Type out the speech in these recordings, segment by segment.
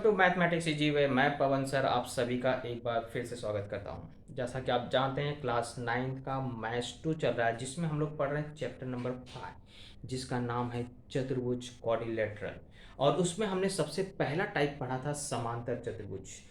To mathematics easy way. मैं पवन sir आप सभी का एक बार फिर से स्वागत करता हूं। जैसा कि आप जानते हैं क्लास 9 का मैथ्स 2 चल रहा है, जिसमें हम लोग पढ़ रहे हैं चैप्टर नंबर 5, जिसका नाम है चतुर्भुज क्वाड्रिलेटरल। और उसमें हमने सबसे पहला टाइप पढ़ा था समांतर चतुर्भुज।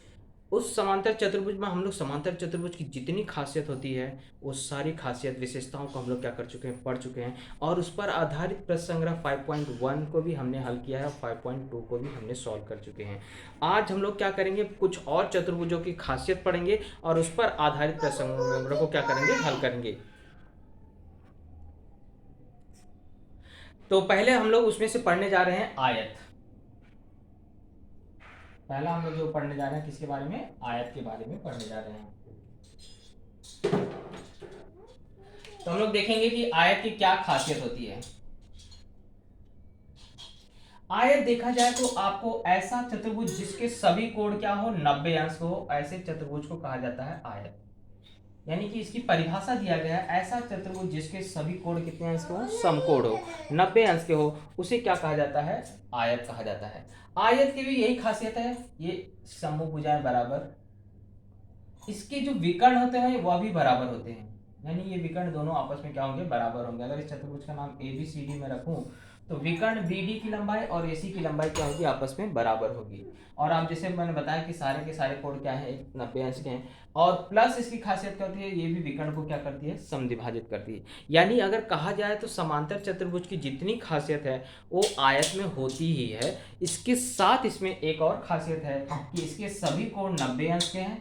उस समांतर चतुर्भुज में हम लोग समांतर चतुर्भुज की जितनी खासियत होती है वो सारी खासियत विशेषताओं को हम लोग क्या कर चुके हैं, पढ़ चुके हैं। और उस पर आधारित प्रश्न संग्रह 5.1 को भी हमने हल किया है और 5.2 को भी हमने सॉल्व कर चुके हैं। आज हम लोग क्या करेंगे, कुछ और चतुर्भुजों की खासियत पढ़ेंगे और उस पर आधारित प्रश्न संग्रह को क्या करेंगे, हल करेंगे। तो पहले हम लोग उसमें से पढ़ने जा रहे हैं आयत। पहला हम लोग जो पढ़ने जा रहे हैं किसके बारे में, आयत के बारे में पढ़ने जा रहे हैं। तो हम लोग देखेंगे कि आयत की क्या खासियत होती है। आयत देखा जाए तो आपको ऐसा चतुर्भुज जिसके सभी कोण क्या हो, 90 अंश हो, ऐसे चतुर्भुज को कहा जाता है आयत। यानी कि इसकी परिभाषा दिया गया है, ऐसा चतुर्भुज जिसके सभी कोण कितने अंश के हो, समकोण हो, 90 अंश के हो, उसे क्या कहा जाता है, आयत कहा जाता है। आयत की भी यही खासियत है, ये समभुजाएं बराबर, इसके जो विकर्ण होते हैं वह भी बराबर होते हैं। यानी ये विकर्ण दोनों आपस में क्या होंगे, बराबर होंगे। अगर इस चतुर्भुज का नाम ABCD में रखूं तो विकर्ण BD की लंबाई और AC की लंबाई क्या होगी, आपस में बराबर होगी। और आप जैसे मैंने बताया कि सारे के सारे कोण क्या है, 90 अंश के हैं। और प्लस इसकी खासियत क्या होती है, ये भी विकर्ण को क्या करती है, समद्विभाजित करती है। यानी अगर कहा जाए तो समांतर चतुर्भुज की जितनी खासियत है वो आयत में होती ही है। इसके साथ इसमें एक और खासियत है कि इसके सभी कोण 90 अंश के हैं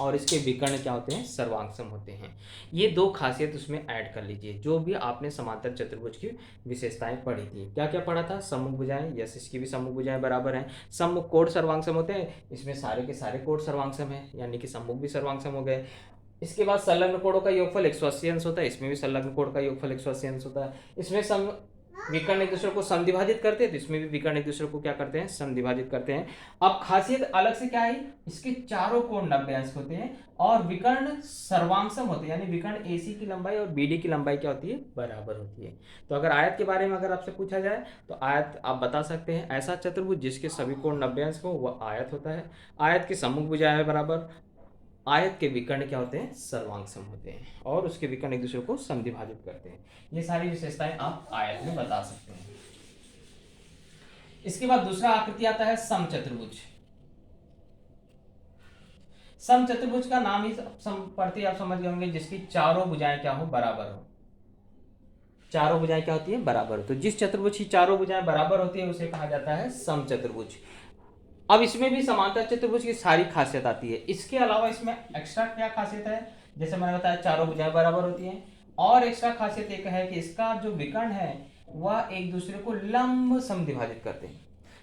और इसके विकर्ण क्या होते हैं, सर्वांगसम होते हैं। ये दो खासियत उसमें ऐड कर लीजिए। जो भी आपने समांतर चतुर्भुज की विशेषताएं पढ़ी थी, क्या क्या पढ़ा था, सम्मुख भुजाएं, यस इसकी भी सम्मुख भुजाएं बराबर हैं। सम्मुख कोण सर्वांगसम होते हैं, इसमें सारे के सारे कोण सर्वांगसम है, यानी कि सम्मुख भी सर्वांगसम हो गए। इसके बाद संलग्न कोणों का योगफल 180 अंश होता है, इसमें भी संलग्न कोण का योगफल 180 अंश होता है। इसमें सम विकर्ण एक दूसरे को समद्विभाजित करते हैं, तो इसमें भी विकर्ण एक दूसरे को क्या करते हैं, समद्विभाजित करते हैं। अब खासियत अलग से क्या है, इसके चारों कोण 90 अंश होते हैं और विकर्ण सर्वांगसम होते हैं, यानी विकर्ण AC की लंबाई और BD की लंबाई क्या होती है, बराबर होती है। तो अगर आयत के बारे में अगर आपसे पूछा जाए तो आयत आप बता सकते हैं, ऐसा चतुर्भुज जिसके सभी कोण 90 अंश हो वह आयत होता है। आयत की सम्मुख भुजाएं बराबर, आयत के विकर्ण क्या होते हैं, सर्वांगसम होते हैं और उसके विकर्ण एक दूसरे को समद्विभाजित करते हैं। ये सारी विशेषताएं आप आयत में बता सकते हैं। इसके बाद दूसरा आकृति आता है समचतुर्भुज। समचतुर्भुज का नाम ही पढ़ते आप समझ गए होंगे, जिसकी चारों भुजाएं क्या हो, बराबर हो। चारों भुजाएं क्या होती है, बराबर हो। तो जिस चतुर्भुज की चारों भुजाएं बराबर होती है उसे कहा जाता है समचतुर्भुज। अब इसमें भी समांतर चतुर्भुज की सारी खासियत आती है। इसके अलावा इसमें एक्स्ट्रा क्या खासियत है, जैसे मैंने बताया चारों भुजाएं बराबर होती हैं। और एक्स्ट्रा खासियत एक है कि इसका जो विकर्ण है वह एक दूसरे को लंब समद्विभाजित करते हैं।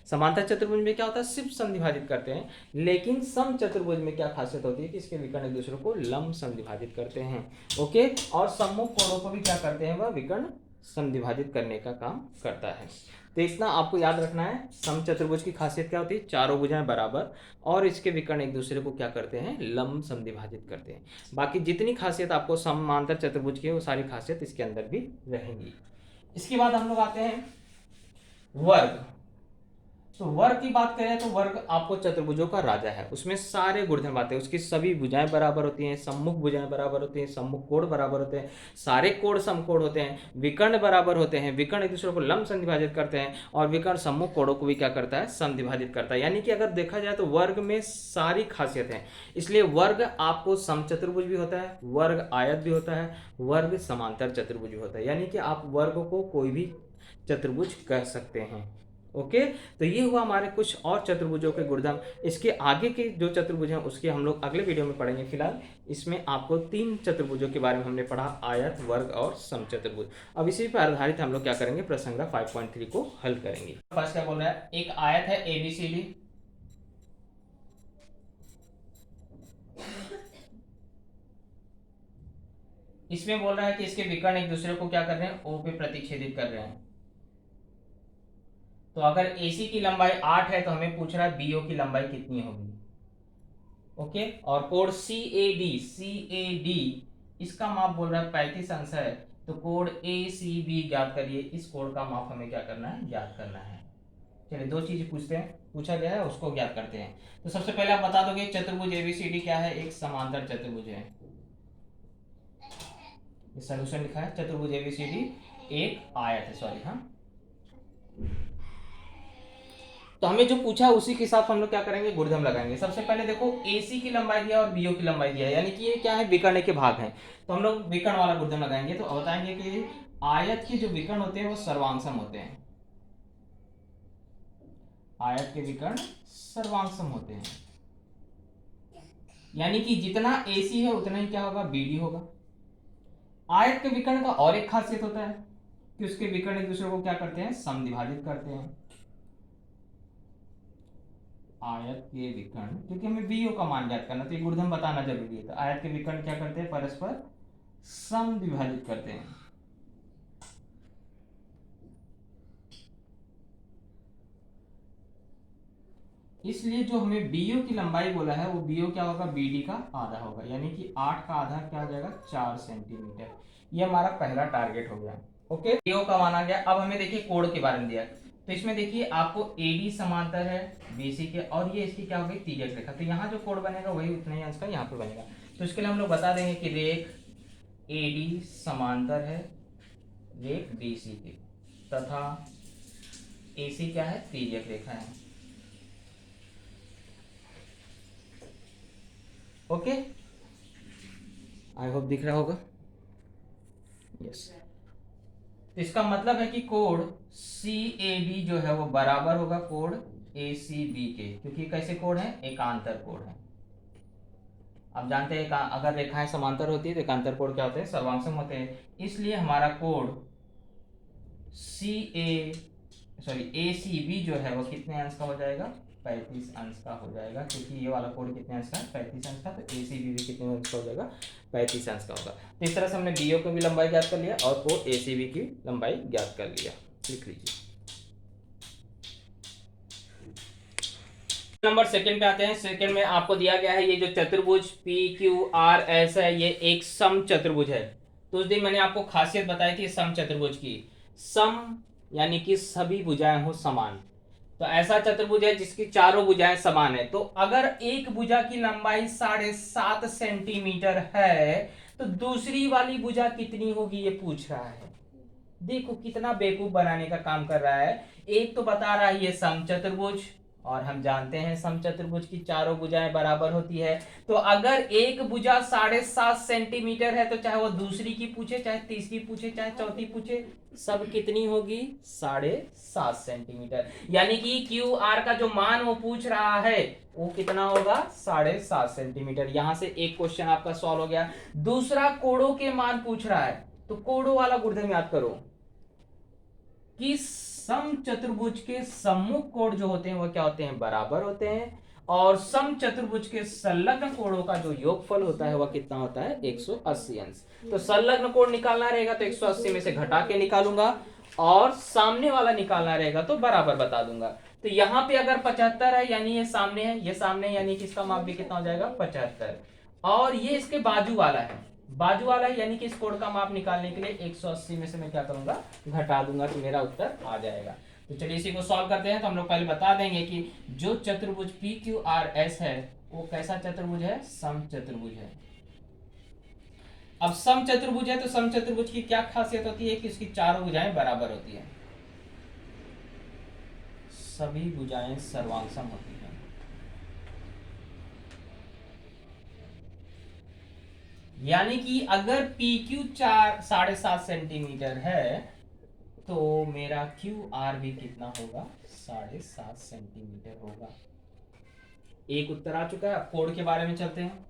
समांतर चतुर्भुज में क्या होता है, सिर्फ समद्विभाजित करते हैं, लेकिन सम चतुर्भुज में क्या खासियत होती है कि इसके विकर्ण एक दूसरे को लंब समद्विभाजित करते हैं। ओके, और सम्मुख कोणों को भी क्या करते हैं, वह विकर्ण समद्विभाजित करने का काम करता है। तो इतना आपको याद रखना है, समचतुर्भुज की खासियत क्या होती है, चारों भुजाएं बराबर और इसके विकर्ण एक दूसरे को क्या करते हैं, लंब समद्विभाजित करते हैं। बाकी जितनी खासियत आपको समांतर चतुर्भुज की है वो सारी खासियत इसके अंदर भी रहेंगी। इसके बाद हम लोग आते हैं वर्ग। तो वर्ग की बात करें तो वर्ग आपको चतुर्भुजों का राजा है, उसमें सारे गुणधर्म आते हैं। उसकी सभी भुजाएं बराबर होती हैं, सम्मुख भुजाएं बराबर होती हैं, सम्मुख कोण बराबर होते हैं, सारे कोण समकोण होते हैं, विकर्ण बराबर होते हैं, विकर्ण एक दूसरे को लंब समद्विभाजित करते हैं और विकर्ण सम्मुख कोणों को भी क्या करता है, समद्विभाजित करता है। यानी कि अगर देखा जाए तो वर्ग में सारी खासियत है। इसलिए वर्ग आपको समचतुर्भुज भी होता है, वर्ग आयत भी होता है, वर्ग समांतर चतुर्भुज भी होता है। यानी कि आप वर्ग को कोई भी चतुर्भुज कह सकते हैं। ओके, तो ये हुआ हमारे कुछ और चतुर्भुजों के गुणधर्म। इसके आगे के जो चतुर्भुज हैं उसके हम लोग अगले वीडियो में पढ़ेंगे। फिलहाल इसमें आपको 3 चतुर्भुजों के बारे में हमने पढ़ा, आयत, वर्ग और समचतुर्भुज। अब इसी पर आधारित हम लोग क्या करेंगे, प्रश्न संख्या 5.3 को हल करेंगे। फर्स्ट क्या बोल रहा है, एक आयत है ABCD, इसमें बोल रहा है कि इसके विकर्ण एक दूसरे को क्या कर रहे हैं, O पे प्रतिच्छेदित कर रहे हैं। तो अगर AC की लंबाई 8 है तो हमें पूछ रहा है BO की लंबाई कितनी होगी। ओके, और कोण CAD इसका माप बोल रहा है 35 अंश है, तो कोण ACB ज्ञात करिए। इस कोण का माप हमें क्या करना है, ज्ञात करना है। चलिए दो चीज पूछा गया है, उसको ज्ञात करते हैं। तो सबसे पहले आप बता दोगे चतुर्भुज एबीसीडी क्या है? एक समांतर चतुर्भुज है। ये सॉल्यूशन लिखा है, चतुर्भुज एबीसीडी एक आयत है, सॉरी हाँ। तो हमें जो पूछा उसी के हिसाब से हम लोग क्या करेंगे, गुणधर्म लगाएंगे। सबसे पहले देखो AC की लंबाई दिया और BO की लंबाई दिया है, यानी कि ये क्या है, विकर्ण के भाग हैं। तो हम लोग विकर्ण वाला गुणधर्म लगाएंगे। तो बताएंगे कि आयत के जो विकर्ण होते हैं वो सर्वांगसम होते हैं। आयत के विकर्ण सर्वांगसम होते हैं, यानी कि जितना AC है उतना ही क्या होगा, BD होगा। आयत के विकर्ण का और एक खासियत होता है कि उसके विकर्ण एक दूसरे को क्या करते हैं, समद्विभाजित करते हैं। आयत के विकर्ण, क्योंकि हमें BO का मान ज्ञात करना, तो ये गुणधर्म बताना जरूरी है। तो आयत के विकर्ण क्या करते हैं, परस्पर समद्विभाजित करते हैं। इसलिए जो हमें BO की लंबाई बोला है वो BO क्या होगा, BD का आधा होगा, यानी कि 8 का आधा क्या हो जाएगा, 4 सेंटीमीटर। ये हमारा पहला टारगेट हो गया। ओके, BO का मान आ गया। अब हमें देखिए कोण के बारे में दिया, तो इसमें देखिए आपको AD समांतर है BC के, और ये इसकी क्या होगी, तिर्यक रेखा। तो यहाँ जो कोण बनेगा वही उतना ही अंश का यहाँ पे बनेगा। तो इसके लिए हम लोग बता देंगे कि रेख AD समांतर है रेख BC के, तथा AC क्या है, तिर्यक रेखा है। ओके, आई होप दिख रहा होगा। यस, इसका मतलब है कि कोण CAD जो है वो बराबर होगा कोण ACB के, क्योंकि कैसे कोण है, एकांतर कोण है। आप जानते हैं अगर रेखाएं समांतर होती है तो एकांतर कोण क्या होते हैं, सर्वांगसम होते हैं। इसलिए हमारा कोण ACB जो है वो कितने अंश का हो जाएगा, 35 अंश का हो जाएगा, क्योंकि ये वाला कोण कितने अंश का है, 35 अंश का। तो ACB भी कितने अंश का हो जाएगा, 35 अंश का होगा। तो इस तरह से हमने BO की भी लंबाई ज्ञात कर लिया और कोण ACB की लंबाई ज्ञात कर लिया। लिख लीजिए। नंबर सेकंड पे आते हैं। सेकंड में आपको दिया गया है ये जो चतुर्भुज PQRS है, ये एक सम चतुर्भुज है। तो उस दिन मैंने आपको खासियत बताई थी सम चतुर्भुज की। सम यानी कि सभी भुजाएं हो समान। तो ऐसा चतुर्भुज है जिसकी चारों भुजाएं समान है। तो अगर एक भुजा की लंबाई 7.5 सेंटीमीटर है तो दूसरी वाली भुजा कितनी होगी, ये पूछ रहा है। देखो कितना बेवकूफ बनाने का काम कर रहा है। एक तो बता रहा है ये सम चतुर्भुज, और हम जानते हैं समचतुर्भुज की चारों भुजाएं बराबर होती है। तो अगर एक भुजा 7.5 सेंटीमीटर है तो चाहे वो दूसरी की पूछे, चाहे तीसरी पूछे, चाहे चौथी पूछे, सब कितनी होगी, 7.5 सेंटीमीटर। यानी कि क्यू आर का जो मान वो पूछ रहा है वो कितना होगा, 7.5 सेंटीमीटर। यहां से एक क्वेश्चन आपका सॉल्व हो गया। दूसरा कोणों के मान पूछ रहा है, तो कोणों वाला गुणधर्म याद करो कि समचतुर्भुज के सम्मुख कोण जो होते हैं वो क्या होते हैं, बराबर होते हैं। और समचतुर्भुज के संलग्न कोणों का जो योगफल होता है वह कितना होता है, 180 अंश। तो संलग्न कोण निकालना रहेगा तो 180 में से घटा के निकालूंगा, और सामने वाला निकालना रहेगा तो बराबर बता दूंगा। तो यहाँ पे अगर 75 है यानी ये सामने है, ये सामने है, यानी कि इसका माप भी कितना हो जाएगा, 75। और ये इसके बाजू वाला है, बाजू वाला है, यानी कि इस कोण का माप निकालने के लिए 180 में से मैं क्या करूंगा, घटा दूंगा, तो मेरा उत्तर आ जाएगा। तो चलिए इसी को सॉल्व करते हैं। तो हम लोग पहले बता देंगे कि जो चतुर्भुज PQRS है वो कैसा चतुर्भुज है, समचतुर्भुज है। अब समचतुर्भुज है तो समचतुर्भुज की क्या खासियत होती है कि उसकी चारों भुजाएं बराबर होती है, सभी भुजाएं सर्वांगसम होती है। यानी कि अगर PQ 7.5 सेंटीमीटर है तो मेरा QR भी कितना होगा, 7.5 सेंटीमीटर होगा। एक उत्तर आ चुका है। अब कोण के बारे में चलते हैं।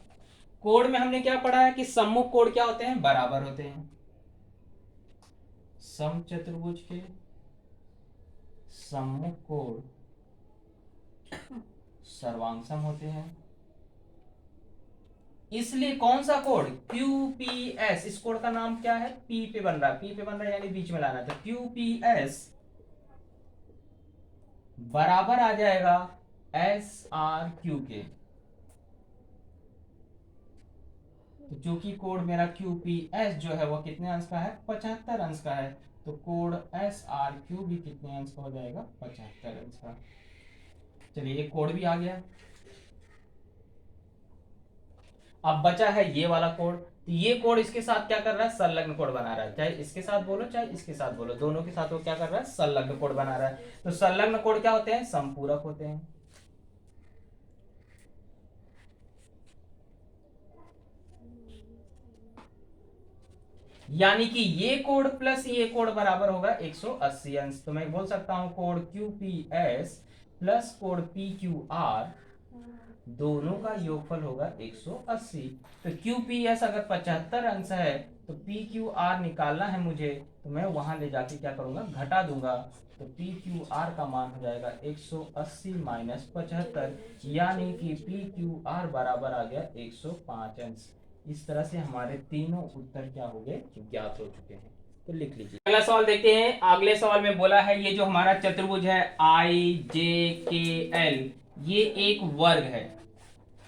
कोण में हमने क्या पढ़ा है कि सम्मुख कोण क्या होते हैं, बराबर होते हैं। समचतुर्भुज के सम्मुख कोण सर्वांगसम होते हैं। इसलिए कौन सा कोण, QPS, इस कोण का नाम क्या है, P पे बन रहा है, P पे बन रहा है यानी बीच में लाना था। QPS बराबर आ जाएगा SRQ के। तो जो कि कोण मेरा QPS जो है वो कितने अंश का है, 75 अंश का है। तो कोड एस आर क्यू भी कितने अंश का हो जाएगा? 75 अंश का। चलिए ये कोड भी आ गया। अब बचा है ये वाला कोड। तो ये कोड इसके साथ क्या कर रहा है? संलग्न कोड बना रहा है। चाहे इसके साथ बोलो चाहे इसके साथ बोलो, दोनों के साथ वो क्या कर रहा है? संलग्न कोड बना रहा है। तो संलग्न कोड क्या होते हैं? संपूरक होते हैं। यानी कि ये कोड प्लस ये कोड बराबर होगा 180 अंश। तो मैं बोल सकता हूं code QPS plus code PQR दोनों का योगफल होगा 180। तो QPS अगर 75 अंश है तो PQR निकालना है मुझे, तो मैं वहां ले जाके क्या करूंगा? घटा दूंगा। तो PQR का मान हो जाएगा 180 माइनस 75, यानी कि PQR बराबर आ गया 105 अंश। इस तरह से हमारे तीनों उत्तर क्या हो गए? ज्ञात हो चुके हैं। तो लिख लीजिए। अगला सवाल देखते हैं। अगले सवाल में बोला है ये जो हमारा चतुर्भुज है IJKL, ये एक वर्ग है।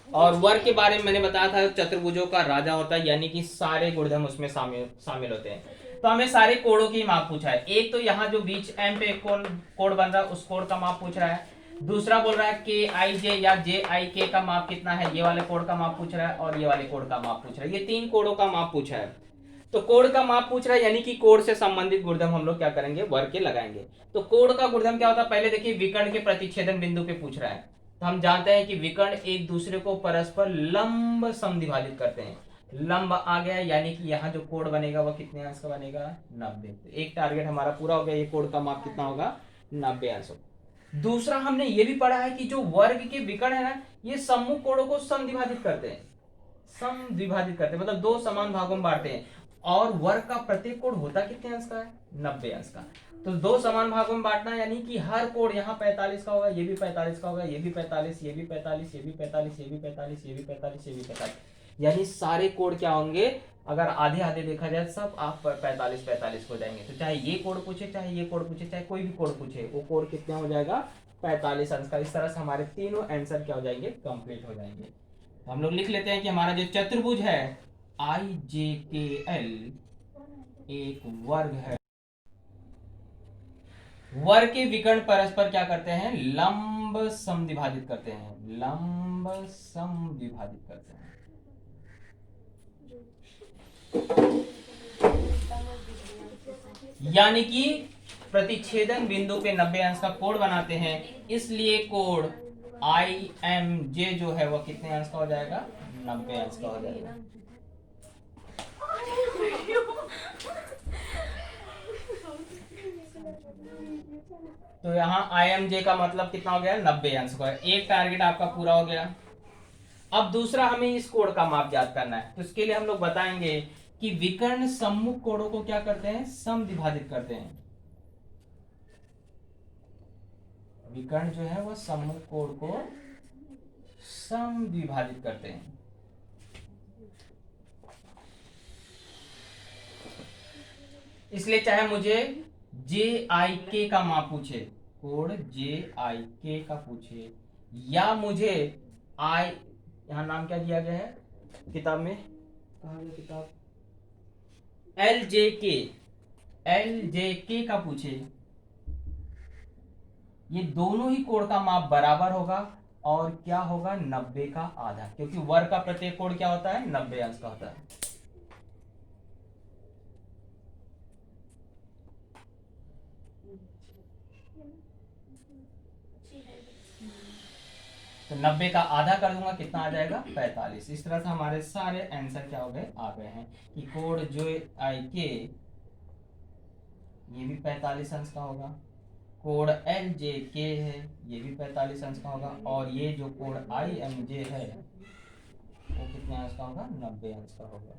और वर्ग के बारे में मैंने बताया था चतुर्भुजों का राजा होता है, यानी कि सारे गुणधर्म उसमें शामिल होते हैं। तो हमें सारे कोणों की माप पूछा है। एक तो यहाँ जो बीच एम पे कोण बन रहा है उस कोण का माप पूछ रहा है। दूसरा बोल रहा है KIJ या JIK का माप कितना है, ये वाले कोण का माप पूछ रहा है। और ये वाले कोण का माप पूछ रहा है। ये तीन कोणों का माप पूछा है। तो कोण का माप पूछ रहा है, यानी कि कोण से संबंधित गुणधर्म हम लोग क्या करेंगे? वर्ग के लगाएंगे। तो कोण का गुणधर्म क्या होता है? पहले देखिए विकर्ण के प्रतिच्छेदन बिंदु पे पूछ रहा है। तो हम जानते हैं कि विकर्ण एक दूसरे को परस्पर लंब समद्विभाजित करते हैं। लंब आ गया, यानी कि यहाँ जो कोण बनेगा वह कितने अंश का बनेगा? 90। तो एक टारगेट हमारा पूरा हो गया। ये कोण का माप कितना होगा? 90 अंश। दूसरा हमने ये भी पढ़ा है कि जो वर्ग के विकर्ण है ना, ये सम्मुख कोणों को समद्विभाजित करते हैं। समद्विभाजित करते हैं मतलब दो समान भागों में बांटते हैं। और वर्ग का प्रत्येक कोण होता कितने अंश का है? 90 अंश का। तो दो समान भागों में बांटना, यानी कि हर कोण यहाँ 45 का होगा, ये भी 45 का होगा, ये भी 45, ये भी 45, ये भी 45, ये भी 45, ये भी 45, ये भी 45, यानी सारे कोण क्या होंगे? अगर आधे आधे देखा जाए सब आप 45-45 हो जाएंगे। तो चाहे ये कोण पूछे, चाहे ये कोण पूछे, चाहे कोई भी कोण पूछे, वो कोण कितना हो जाएगा? 45 अंश का। इस तरह से हमारे तीनों आंसर क्या हो जाएंगे? कंप्लीट हो जाएंगे। हम लोग लिख लेते हैं कि हमारा जो चतुर्भुज है IJKL एक वर्ग है। वर्ग के विकर्ण परस्पर क्या करते हैं? लंब समद्विभाजित करते हैं। लंब समद्विभाजित करते हैं। यानी कि प्रतिच्छेदन बिंदु पे 90 अंश का कोण बनाते हैं। इसलिए कोण IMJ जो है वह कितने अंश का हो जाएगा? 90 अंश का हो जाएगा। तो यहाँ IMJ का मतलब कितना हो गया? 90 अंश का। एक टारगेट आपका पूरा हो गया। अब दूसरा हमें इस कोण का माप ज्ञात करना है। तो इसके लिए हम लोग बताएंगे कि विकर्ण सम्मुख कोणों को क्या करते हैं? समद्विभाजित करते हैं। विकर्ण जो है वह सम्मुख कोण को समद्विभाजित करते हैं। इसलिए चाहे मुझे JIK का माप पूछे, कोण JIK का पूछे, या मुझे यहाँ नाम क्या दिया गया है किताब में? कहाँ गया किताब? LJK का पूछे, ये दोनों ही कोण का माप बराबर होगा। और क्या होगा? 90 का आधा, क्योंकि वर्ग का प्रत्येक कोण क्या होता है? 90 अंश का होता है। तो 90 का आधा कर दूंगा, कितना आ जाएगा? 45। इस तरह से हमारे सारे आंसर क्या हो गए? आ गए हैं कि कोण जो IK ये भी 45 अंश का होगा, कोण LJK है ये भी 45 अंश का होगा, और ये जो कोण IMJ है वो कितने अंश का होगा? 90 अंश का होगा।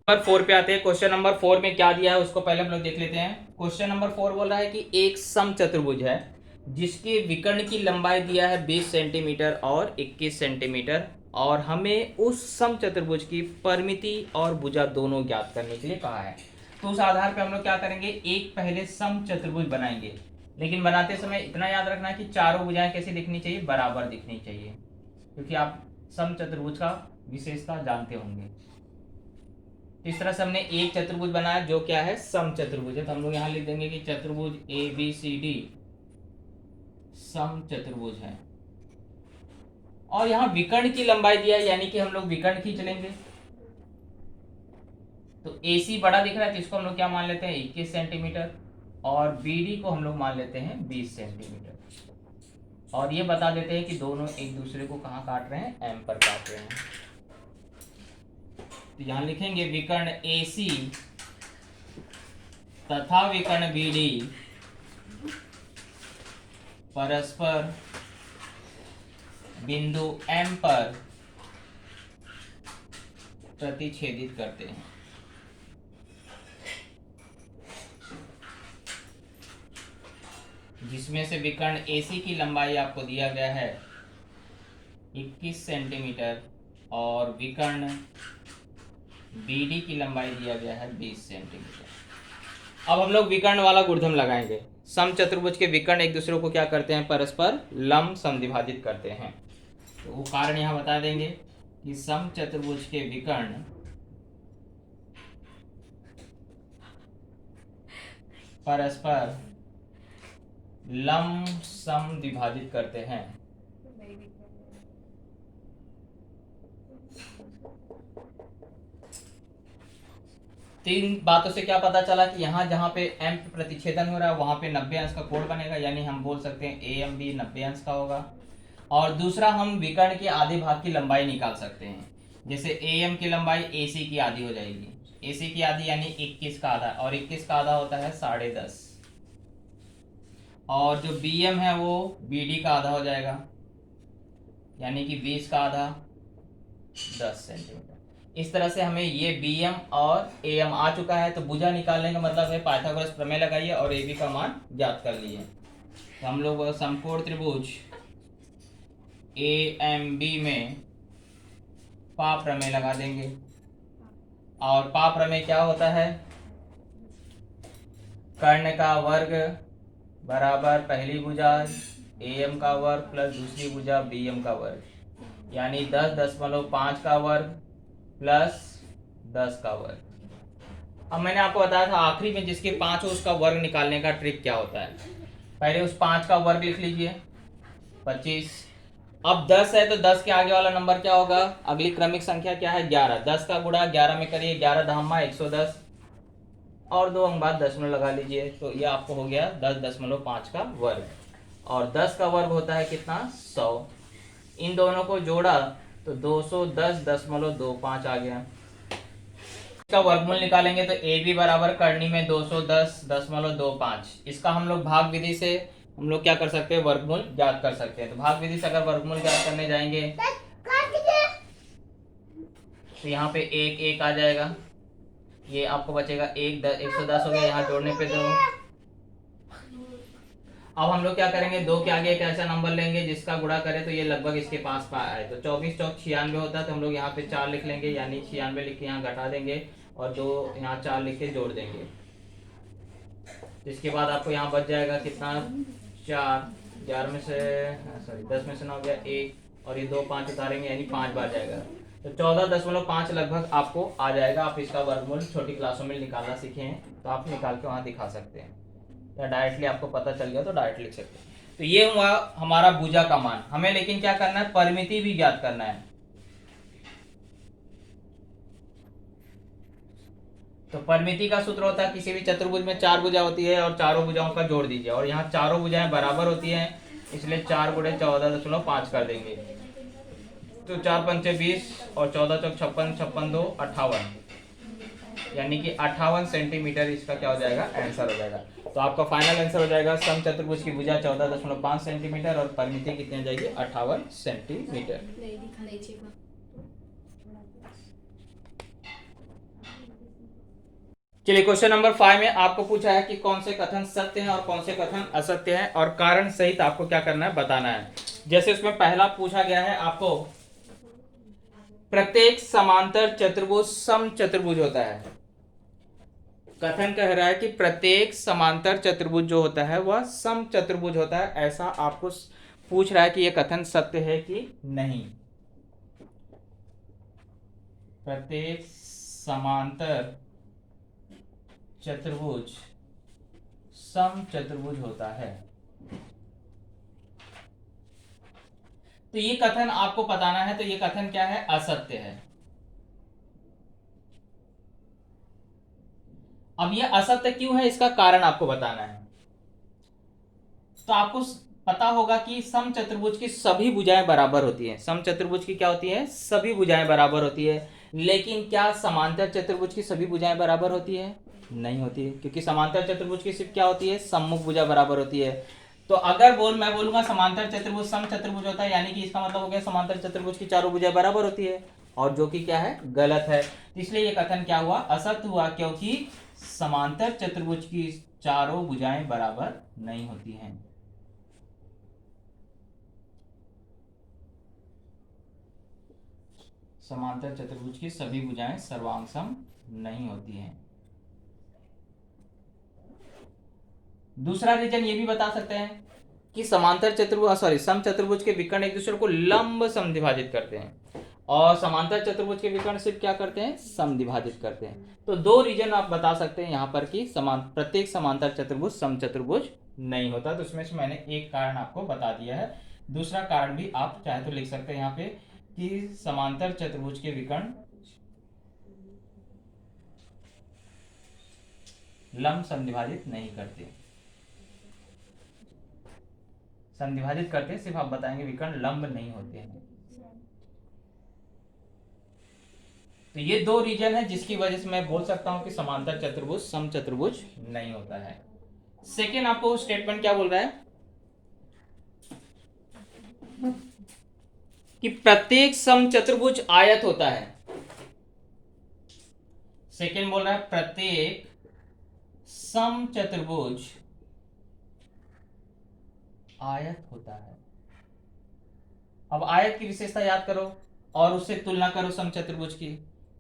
नंबर 4 पे आते हैं। क्वेश्चन नंबर 4 में क्या दिया है उसको पहले हम लोग देख लेते हैं। क्वेश्चन नंबर 4 बोल रहा है कि एक समचतुर्भुज है जिसके विकर्ण की लंबाई दिया है 20 सेंटीमीटर और 21 सेंटीमीटर, और हमें उस समचतुर्भुज की परिमिति और भुजा दोनों ज्ञात करने के लिए कहा है। तो उस आधार पर हम लोग क्या करेंगे? एक पहले समचतुर्भुज बनाएंगे, लेकिन बनाते समय इतना याद रखना कि चारों भुजाएं कैसी दिखनी चाहिए? बराबर दिखनी चाहिए, क्योंकि आप समचतुर्भुज का विशेषता जानते होंगे। इस तरह से हमने एक चतुर्भुज बनाया जो क्या है, सम चतुर्भुज है। तो हम लोग यहाँ लिख देंगे कि चतुर्भुज ABCD सम चतुर्भुज है। और यहाँ विकर्ण की लंबाई दिया है, यानी कि हम लोग विकर्ण खींच लेंगे। तो AC बड़ा दिख रहा है तो इसको हम लोग क्या मान लेते हैं, 21 सेंटीमीटर, और BD को हम लोग मान लेते हैं 20 सेंटीमीटर। और ये बता देते हैं कि दोनों एक दूसरे को कहाँ काट रहे हैं, M पर काट रहे हैं। तो यहाँ लिखेंगे विकर्ण AC तथा विकर्ण BD परस्पर बिंदु M पर प्रतिच्छेदित करते हैं। जिसमें से विकर्ण AC की लंबाई आपको दिया गया है 21 सेंटीमीटर और विकर्ण BD की लंबाई दिया गया है 20 सेंटीमीटर। अब हम लोग विकर्ण वाला गुणधर्म लगाएंगे। सम चतुर्भुज के विकर्ण एक दूसरे को क्या करते हैं, परस्पर लंब समद्विभाजित करते हैं। तो वो कारण यहाँ बता देंगे कि सम चतुर्भुज के विकर्ण परस्पर लंब समद्विभाजित करते हैं। तीन बातों से क्या पता चला कि यहाँ जहाँ पे M पे प्रतिच्छेदन हो रहा है वहां पे 90 अंश का कोण बनेगा, यानी हम बोल सकते हैं AMB 90 अंश का होगा। और दूसरा, हम विकर्ण के आधे भाग की लंबाई निकाल सकते हैं। जैसे AM की लंबाई AC की आधी हो जाएगी, AC की आधी यानी 21 का आधा, और 21 का आधा होता है 10.5। और जो BM है वो BD का आधा हो जाएगा, यानी कि 20 का आधा 10 सेंटीमीटर। इस तरह से हमें ये BM और AM आ चुका है। तो भुजा निकालने का मतलब है पाइथागोरस प्रमेय लगाइए और AB का मान ज्ञात कर लिए। तो हम लोग समकोण त्रिभुज AMB में पा प्रमेय लगा देंगे। और पा प्रमेय क्या होता है, कर्ण का वर्ग बराबर पहली भुजा AM का वर्ग प्लस दूसरी भुजा BM का वर्ग, यानी 10.5 का वर्ग प्लस 10 का वर्ग। अब मैंने आपको बताया था आखिरी में जिसके 5 हो उसका वर्ग निकालने का ट्रिक क्या होता है। पहले उस 5 का वर्ग लिख लीजिए 25। अब 10 है तो 10 के आगे वाला नंबर क्या होगा, अगली क्रमिक संख्या क्या है, 11। 10 का गुणा 11 में करिए, 11 दहम्मा 110 और 2 अंक बाद दशमलव लगा लीजिए। तो ये आपको हो गया 10.5 का वर्ग। और 10 का वर्ग होता है कितना, 100। इन दोनों को जोड़ा तो 210.25 आ गया। इसका वर्गमूल निकालेंगे तो AB बराबर करनी में 210.25। इसका हम लोग भाग विधि से हम लोग क्या कर सकते हैं, वर्गमूल ज्ञात कर सकते हैं। तो भाग विधि से अगर वर्गमूल ज्ञात करने जाएंगे तो यहाँ पे 1 आ जाएगा, ये आपको बचेगा 110 हो गया, यहाँ जोड़ने पे 2। अब हम लोग क्या करेंगे, 2 के आगे एक ऐसा नंबर लेंगे जिसका गुणा करें तो ये लगभग इसके पास आए। तो 24 चौक 96 होता है, तो हम लोग यहाँ पे 4 लिख लेंगे, यानी 96 लिख के यहाँ घटा देंगे और 2 यहाँ 4 लिख के जोड़ देंगे। इसके बाद आपको यहाँ बच जाएगा कितना, 4, 11 में से 10 में से 9 गया 1, और ये 2 5 उतारेंगे यानी 5 बार जाएगा। तो 14.5 लगभग आपको आ जाएगा। आप इसका वर्गमूल छोटी क्लासों में निकालना सीखे हैं तो आप निकाल के वहाँ दिखा सकते हैं, या डायरेक्टली आपको पता चल गया तो डायरेक्ट लिख सकते हैं। तो ये हुआ हमारा भुजा का मान। हमें लेकिन क्या करना है, परिमिति भी ज्ञात करना है। तो परिमिति का सूत्र होता है, किसी भी चतुर्भुज में 4 भुजा होती है और चारों भुजाओं का जोड़ दीजिए, और यहाँ चारों भुजाएं बराबर होती हैं, इसलिए 4 गुणे 14.5 कर देंगे। तो 4 पंचे 20 और 14 चौक 56, 56 2 58, यानी कि 58 सेंटीमीटर इसका क्या हो जाएगा, आंसर हो जाएगा। तो आपका फाइनल आंसर हो जाएगा सम चतुर्भुज की भुजा 14.5 सेंटीमीटर और परिमिति कितनी हो जाएगी, 58 सेंटीमीटर। चलिए क्वेश्चन नंबर 5 में आपको पूछा है कि कौन से कथन सत्य हैं और कौन से कथन असत्य हैं, और कारण सहित आपको क्या करना है, बताना है। जैसे उसमें पहला पूछा गया है आपको, प्रत्येक समांतर चतुर्भुज सम चतुर्भुज होता है। कथन कह रहा है कि प्रत्येक समांतर चतुर्भुज जो होता है वह सम चतुर्भुज होता है। ऐसा आपको पूछ रहा है कि यह कथन सत्य है कि नहीं। प्रत्येक समांतर चतुर्भुज समचतुर्भुज होता है। तो ये कथन आपको बताना है, तो ये कथन क्या है? असत्य है। अब ये असत्य क्यों है, इसका कारण आपको बताना है। तो आपको पता होगा कि समचतुर्भुज की सभी भुजाएं बराबर होती हैं। समचतुर्भुज की क्या होती है? सभी भुजाएं बराबर होती है। लेकिन क्या समांतर चतुर्भुज की सभी भुजाएं बराबर होती है? नहीं होती है, क्योंकि समांतर चतुर्भुज की सिर्फ क्या होती है? सम्मुख भुजा बराबर होती है। तो अगर मैं बोलूंगा समांतर चतुर्भुज समचतुर्भुज होता है, यानी कि इसका मतलब हो गया समांतर चतुर्भुज की चारों भुजाएं बराबर होती है, और जो कि क्या है? गलत है। इसलिए ये कथन क्या हुआ? असत्य हुआ, क्योंकि समांतर चतुर्भुज की चारों भुजाएं बराबर नहीं होती हैं। समांतर चतुर्भुज की सभी भुजाएं सर्वांगसम नहीं होती हैं। दूसरा रीजन ये भी बता सकते हैं कि समांतर चतुर्भुज समचतुर्भुज के विकर्ण एक दूसरे को लंब समद्विभाजित करते हैं, और समांतर चतुर्भुज के विकर्ण सिर्फ क्या करते हैं? समद्विभाजित करते हैं। तो दो रीजन आप बता सकते हैं यहाँ पर कि प्रत्येक समांतर चतुर्भुज समचतुर्भुज नहीं होता। तो इसमें से मैंने एक कारण आपको बता दिया है। दूसरा कारण भी आप चाहे तो लिख सकते हैं यहाँ पे कि समांतर चतुर्भुज के विकर्ण लंब समद्विभाजित नहीं करते। समद्विभाजित करते हैं, सिर्फ आप बताएंगे विकर्ण लंब नहीं होते हैं। तो ये दो रीजन है जिसकी वजह से मैं बोल सकता हूं कि समांतर चतुर्भुज समचतुर्भुज नहीं होता है। सेकेंड आपको स्टेटमेंट क्या बोल रहा है कि प्रत्येक समचतुर्भुज आयत होता है। सेकेंड बोल रहा है प्रत्येक समचतुर्भुज आयत होता है। अब आयत की विशेषता याद करो और उससे तुलना करो समचतुर्भुज की,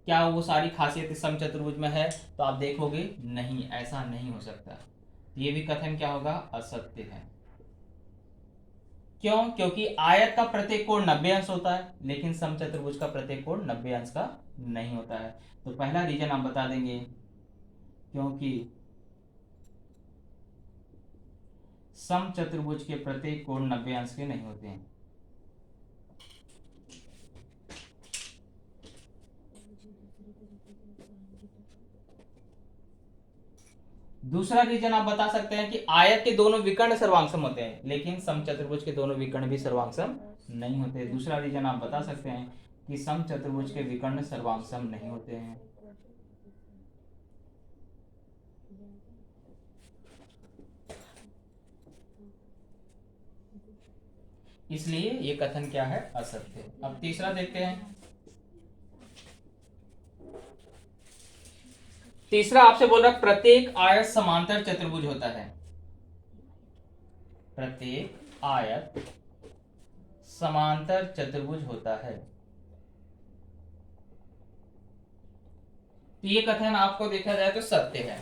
क्या वो सारी खासियत समचतुर्भुज में है? तो आप देखोगे नहीं, ऐसा नहीं हो सकता। ये भी कथन क्या होगा? असत्य है। क्यों? क्योंकि आयत का प्रत्येक कोण 90 अंश होता है, लेकिन समचतुर्भुज का प्रत्येक कोण 90 अंश का नहीं होता है। तो पहला रीजन आप बता देंगे क्योंकि समचतुर्भुज के प्रत्येक कोण 90 अंश के नहीं होते हैं। दूसरा रीजन आप बता सकते हैं कि आयत के दोनों विकर्ण सर्वांगसम होते हैं, लेकिन समचतुर्भुज के दोनों विकर्ण भी सर्वांगसम नहीं होते। दूसरा रीजन आप बता सकते हैं कि समचतुर्भुज के विकर्ण सर्वांगसम नहीं होते हैं। इसलिए ये कथन क्या है? असत्य। अब तीसरा देखते हैं। तीसरा आपसे बोल रहा प्रत्येक आयत समांतर चतुर्भुज होता है। प्रत्येक आयत समांतर चतुर्भुज होता है। तो ये कथन आपको देखा जाए तो सत्य है।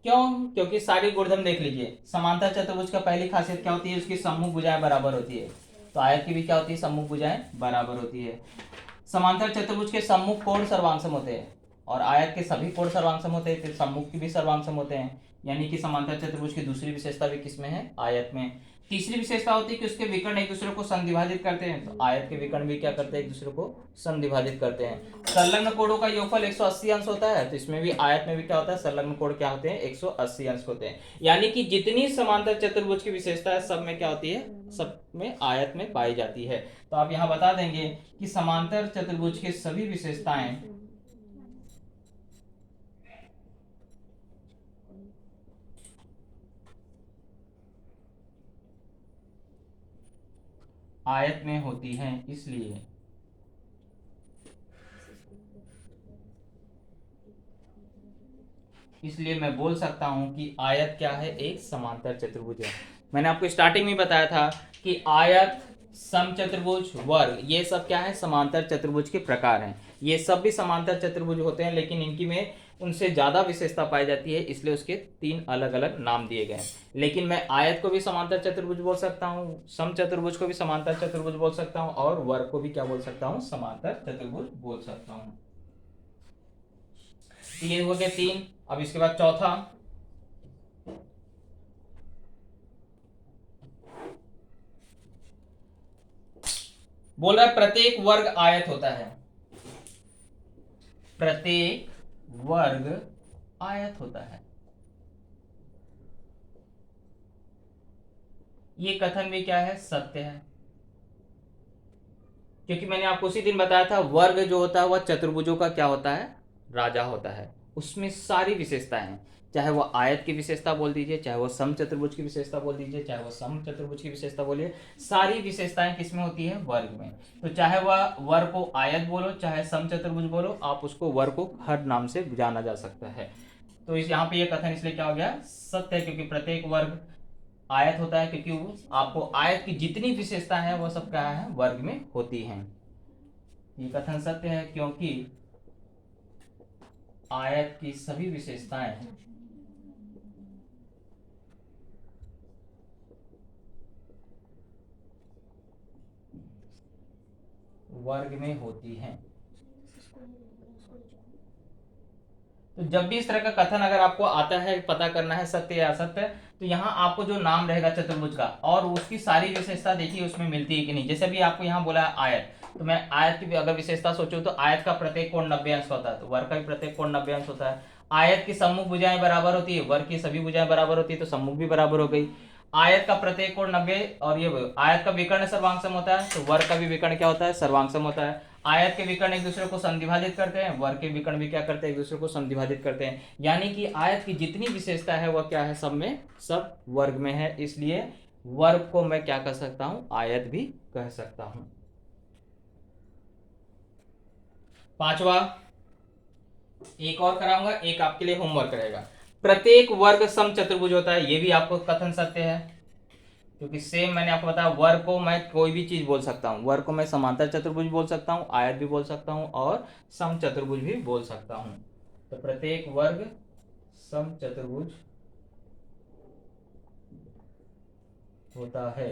क्यों? क्योंकि सारी गुणधर्म देख लीजिए। समांतर चतुर्भुज का पहली खासियत क्या होती है? उसकी सम्मुख भुजाएं बराबर होती है। तो आयत की भी क्या होती है? सम्मुख भुजाएं बराबर होती है। समांतर चतुर्भुज के सम्मुख कोण सर्वांगसम होते हैं, और आयत के सभी कोण सर्वांगसम होते हैं, तो सम्मुख की भी सर्वांगसम होते हैं। यानी कि समांतर चतुर्भुज की दूसरी विशेषता भी किसमें है? आयत में। तीसरी विशेषता होती है कि उसके विकर्ण एक दूसरे को समद्विभाजित करते हैं। तो आयत के विकर्ण भी क्या करते हैं? एक दूसरे को समद्विभाजित करते हैं। संलग्न कोणों का योगफल 180 अंश होता है, तो इसमें भी आयत में भी क्या होता है? संलग्न कोण क्या होते हैं? 180 अंश होते हैं। यानी कि जितनी समांतर चतुर्भुज की विशेषता है सब में क्या होती है? सब में आयत में पाई जाती है। तो आप यहां बता देंगे कि समांतर चतुर्भुज के सभी विशेषताएं आयत में होती हैं। इसलिए मैं बोल सकता हूं कि आयत क्या है? एक समांतर चतुर्भुज है। मैंने आपको स्टार्टिंग में बताया था कि आयत, समचतुर्भुज, वर्ग, ये सब क्या है? समांतर चतुर्भुज के प्रकार हैं। ये सब भी समांतर चतुर्भुज होते हैं, लेकिन इनकी में उनसे ज़्यादा विशेषता पाई जाती है, इसलिए उसके 3 अलग अलग नाम दिए गए हैं। लेकिन मैं आयत को भी समांतर चतुर्भुज बोल सकता हूँ, समचतुर्भुज को भी समांतर चतुर्भुज बोल सकता हूँ, और वर्ग को भी क्या बोल सकता हूँ, समांतर चतुर्भुज बोल सकता हूँ। ये हो गए 3। अब इसके बाद चौथा, बोल रहा है प्रत्येक वर्ग आयत होता है। प्रत्येक वर्ग आयत होता है। ये कथन भी क्या है, सत्य है, क्योंकि मैंने आपको उसी दिन बताया था वर्ग जो होता है वह चतुर्भुजों का क्या होता है, राजा होता है। उसमें सारी विशेषताएं हैं, चाहे वो आयत की विशेषता बोल दीजिए, चाहे वो समचतुर्भुज की विशेषता बोल दीजिए, चाहे वो समचतुर्भुज की विशेषता बोलिए, सारी विशेषताएं किसमें होती है, वर्ग में। तो चाहे वह वर्ग को आयत बोलो, चाहे समचतुर्भुज बोलो, आप उसको वर्ग को हर नाम से जाना जा सकता है। तो इस यहाँ पे ये कथन इसलिए क्या हो गया, सत्य है, क्योंकि प्रत्येक वर्ग आयत होता है, क्योंकि आपको आयत की जितनी विशेषता है वो सब क्या है, वर्ग में होती हैं। ये कथन सत्य है क्योंकि आयत की सभी विशेषताएं वर्ग में होती हैं। तो जब भी इस तरह का कथन अगर आपको आता है, पता करना है सत्य या असत्य, तो यहाँ आपको जो नाम रहेगा चतुर्भुज का और उसकी सारी विशेषता देखिए उसमें मिलती है कि नहीं। जैसे भी आपको यहाँ बोला है आयत, तो मैं आयत की भी अगर विशेषता सोचूं तो आयत का प्रत्येक कोण 90 अंश होता है, तो वर्ग का भी प्रत्येक कोण 90 अंश होता है। आयत की सम्मुख भुजाएं बराबर होती है, वर्ग की सभी भुजाएं बराबर होती है, तो सम्मुख भी बराबर हो गई। आयत का प्रत्येक कोण 90, और ये आयत का विकर्ण सर्वांगसम होता है, तो वर्ग का भी विकर्ण क्या होता है, सर्वांगसम होता है। आयत के विकर्ण एक दूसरे को समद्विभाजित करते हैं, वर्ग के विकर्ण भी क्या करते हैं, एक दूसरे को समद्विभाजित करते हैं। यानी कि आयत की जितनी विशेषता है वह क्या है, सब में सब वर्ग में है, इसलिए वर्ग को मैं क्या कह सकता हूं, आयत भी कह सकता हूं। पांचवा, एक और कराऊंगा, एक आपके लिए होमवर्क रहेगा। प्रत्येक वर्ग समचतुर्भुज होता है, यह भी आपको कथन सत्य है, क्योंकि सेम मैंने आपको बताया वर्ग को मैं कोई भी चीज बोल सकता हूँ। वर्ग को मैं समांतर चतुर्भुज बोल सकता हूँ, आयत भी बोल सकता हूँ, और समचतुर्भुज भी बोल सकता हूँ। तो प्रत्येक वर्ग समचतुर्भुज होता है,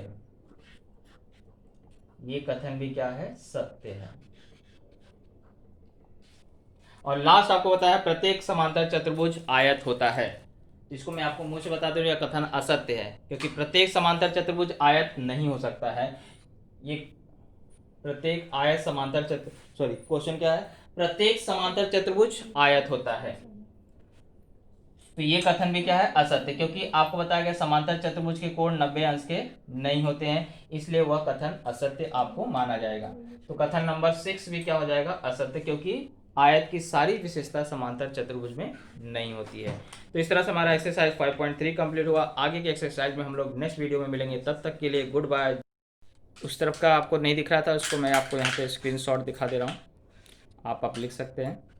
ये कथन भी क्या है, सत्य है। और लास्ट आपको बताया प्रत्येक समांतर चतुर्भुज आयत होता है, इसको मैं आपको मुंह से बता दूं, यह कथन असत्य है, क्योंकि प्रत्येक समांतर चतुर्भुज आयत नहीं हो सकता है। ये प्रत्येक आयत समांतर सॉरी क्वेश्चन क्या है, प्रत्येक समांतर चतुर्भुज आयत होता है, तो ये कथन भी क्या है, असत्य, क्योंकि आपको बताया गया समांतर चतुर्भुज के कोण 90 अंश के नहीं होते हैं, इसलिए वह कथन असत्य आपको माना जाएगा। तो कथन नंबर 6 भी क्या हो जाएगा, असत्य, क्योंकि आयत की सारी विशेषता समांतर चतुर्भुज में नहीं होती है। तो इस तरह से हमारा एक्सरसाइज 5.3 कंप्लीट हुआ। आगे के एक्सरसाइज में हम लोग नेक्स्ट वीडियो में मिलेंगे, तब तक के लिए गुड बाय। उस तरफ का आपको नहीं दिख रहा था, उसको मैं आपको यहाँ पे स्क्रीनशॉट दिखा दे रहा हूँ, आप लिख सकते हैं।